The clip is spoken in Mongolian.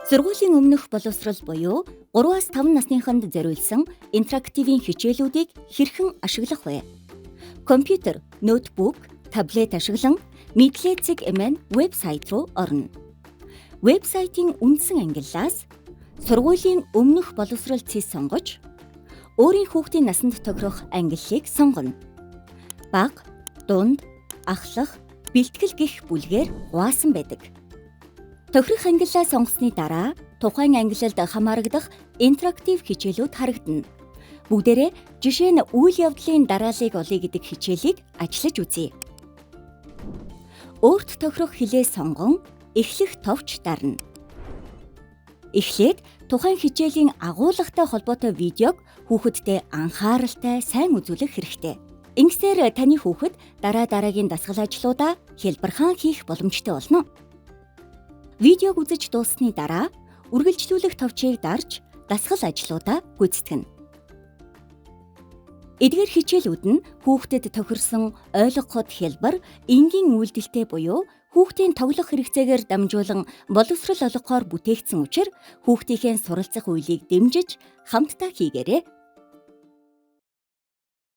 Сургуулийн өмнөх боловсрол буюу 3-5 насныханд зориулсан интерактивын хичээлүүдийг хэрхэн ашиглах вэ? Компьютер, ноутбук, таблет ашиглан Медлэцэг эмэн вебсайт руу орно. Вебсайтын үндсэн ангиллаас сургуулийн өмнөх боловсрол цэс сонгож, өөрийн хүүхдийн насанд тохирох ангиллыг сонгоно. Бага, дунд, ахлах, бэлтгэл гэх бүлгээр хуваасан байдаг. Тохирох ангиллаа сонгосны дараа тухайн ангиллалд хамаарагдах интерактив хичээлүүд харагдана. Бүгдээрээ жишээ нь үйл явдлын дарааллыг олъё гэдэг хичээлийг ажиллаж үзье. Өөрт тохирох хэлээ сонгон эхлэх товч дарна. Эхлээд тухайн хичээлийн агуулгатай холбоотой видеог хүүхэдтэй анхааралтай сайн үзүүлэх хэрэгтэй. Ингэснээр таны хүүхэд дараагийн дасгал ажлуудаа хялбархан хийх боломжтой болно. Видеог үзэж дууссаны дараа үргэлжлүүлэх товчийг дарж дасгал ажлуудаа гүйцэтгэнэ. Эдгээр хичээлүүд нь хүүхдэд тохирсон ойлгоход хялбар, энгийн үйлдэлтэй буюу хүүхдийн тоглох хэрэгцээгээр дамжуулан боловсрол олгохоор бүтээгдсэн учраас хүүхдийнхээ суралцах үйлийг дэмжиж хамтдаа хийгээрэй.